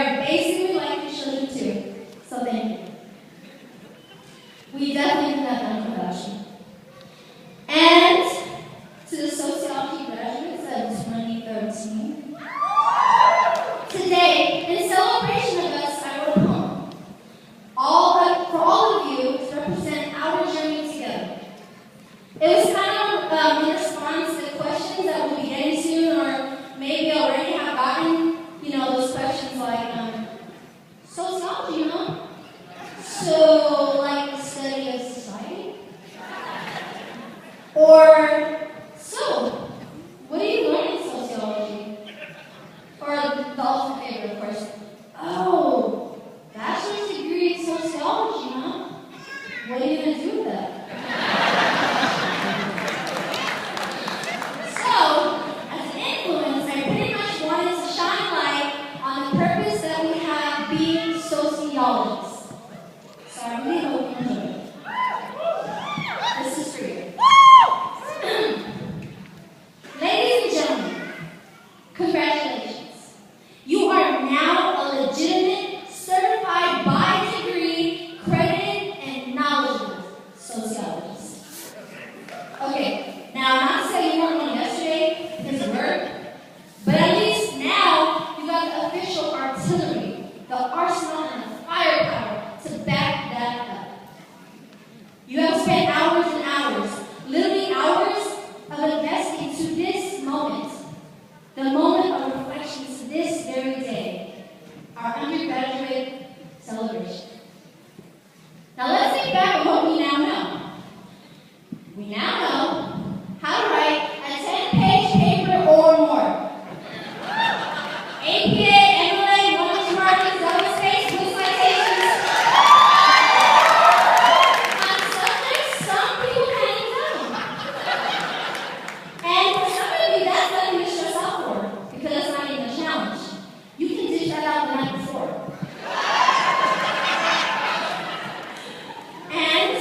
are basically like your children too. So thank you. We definitely could have done without you. And to the sociology graduates of 2013, today, in celebration of us, I wrote a poem. For all of you to represent our journey together. It was kind of in response to the questions that we'll be getting soon, or maybe already have gotten, those questions like, sociology, huh? So, like the study of society? Or, so, what do you learn in sociology? Or the ultimate favorite, of course. Oh, bachelor's degree in sociology, huh? What are you going to do with that? So, as an influence, I pretty much wanted to shine light on the purpose that we have being sociologists. So I really hope you enjoy it. This is for you. Ladies and gentlemen, congratulations. You are now a legitimate, certified by degree, credited, and knowledgeable sociologist. Okay, now not to say you weren't one yesterday because of work, but at least now you got the official artillery, the arsenal, and the firepower to back that up. You have spent hours and hours, literally hours, of investing to this moment, the moment of reflection to this very day, our undergraduate celebration. Now let's think back on what we now know. We now know how to write a 10-page paper or more. APA, MLA, 1-2 markings, double space, with citations. On subjects some people can't even tell. And for some of you, that's nothing to stress out for, because that's not even a challenge. You can dish that out the night before. And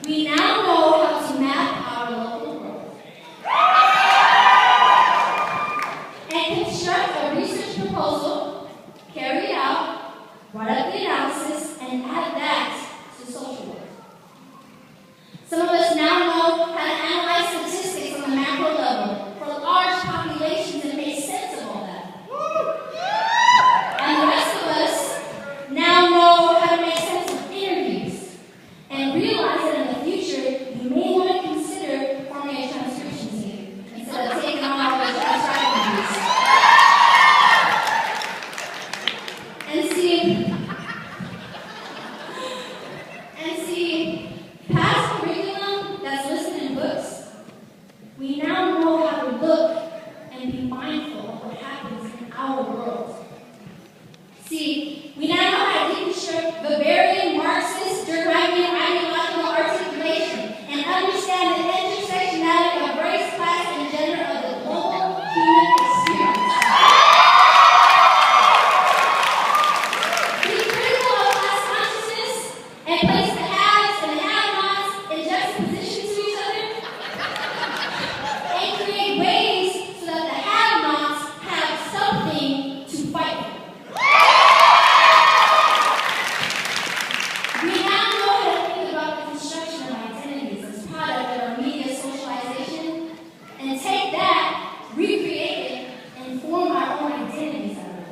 we now know how to map our local world and construct a research proposal, carry it out, write up the analysis, and add that to social work. Some of us now know how to analyze statistics on the macro level for large populations and make sense of all that. And the rest of us now know how to make sense of interviews and realize that in the future, you may want to consider forming a transcription team instead of taking on all the transcribing duties. And see, past curriculum that's listed in books, we now know how to look and be mindful of what happens in our world. See, we now know how to deconstruct Bavarian, Marxist, Durkheimian ideological articulation and understand the intersectionality of race, class, and gender of the global human experience. Be critical of class consciousness and place the haves and the have-nots in juxtaposition to each other and create ways so that the have-nots have something to fight for. We now know how to think about the construction of identities as product of our media socialization and take that, recreate it, and form our own identities out of it.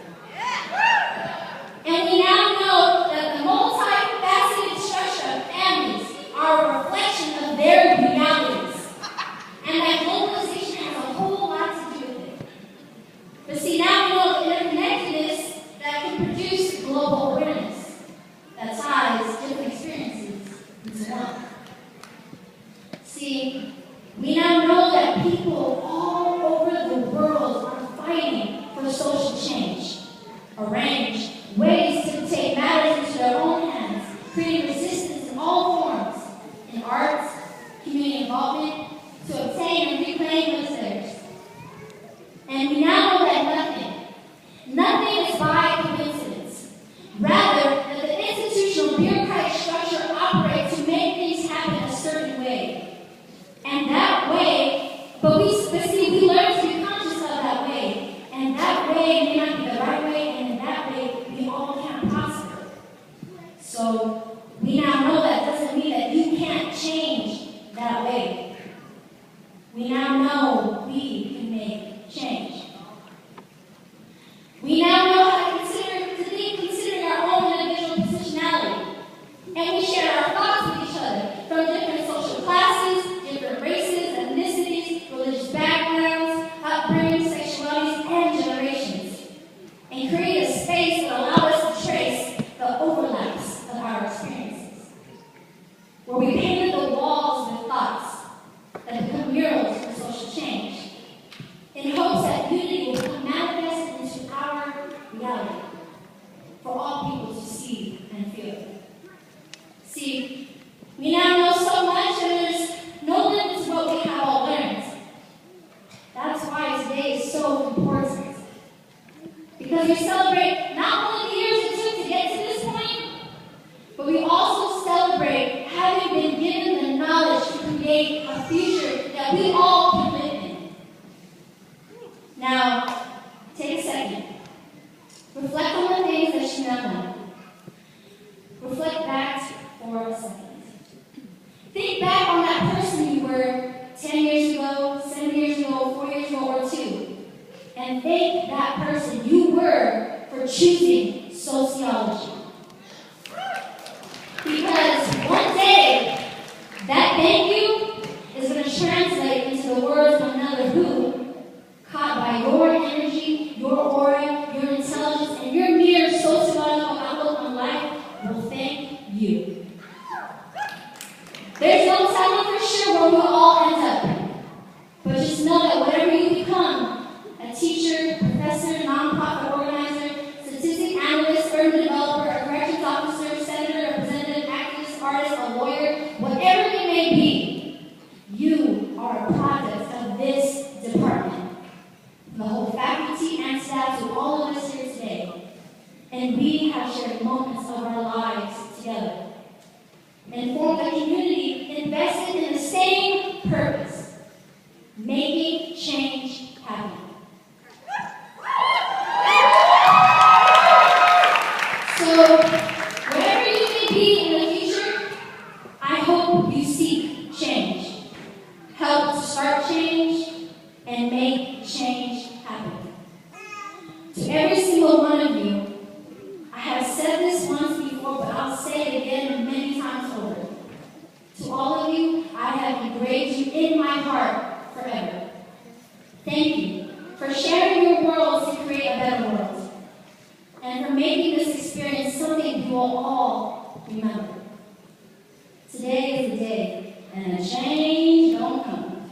And we now know that the multifaceted structure of families are a reflection of their realities, and that globalization has a whole lot to do with it. But see, now we know the interconnectedness that can produce global awareness that ties different experiences into one. See, we now know that people all over the world are fighting for social change, arrange ways to take matters into their own hands, creating resistance in all forms, in arts, community involvement, to obtain and reclaim what's theirs. And we now know that nothing is by coincidence. for all people to see and feel. See, we now know so much and there's no limit to what we have all learned. That's why today is so important. Because we celebrate not only the years it took to get to this point, but we also celebrate having been given the knowledge to create a future that we all can live in. Now, take a second. Reflect on the things that you now know. Reflect back for a second. Think back on that person you were 10 years ago, 7 years ago, 4 years ago, or 2. And thank that person you were for choosing sociology. Because one day, that thank you is going to translate into the words of another who, caught by your energy, your aura, your intelligence, and your mere sociological outlook on life, will thank you. There's no telling for sure where we'll all end up. But just know that whatever you become, a teacher, professor, nonprofit organizer, statistic analyst, urban developer, a corrections officer, senator, representative, activist, artist, a lawyer, whatever it may be, you are a product of this department. The whole faculty and staff to all of us here today. And we have shared moments of our lives together and formed a community invested in the same purpose, making change happen. So, wherever you may be in the future, I hope you seek change, help to start change, and make change happen. To every single one of you, I have said this once before, but I'll say it again many times over. To all of you, I have engraved you in my heart forever. Thank you for sharing your worlds to create a better world, and for making this experience something you will all remember. Today is the day, and a change don't come.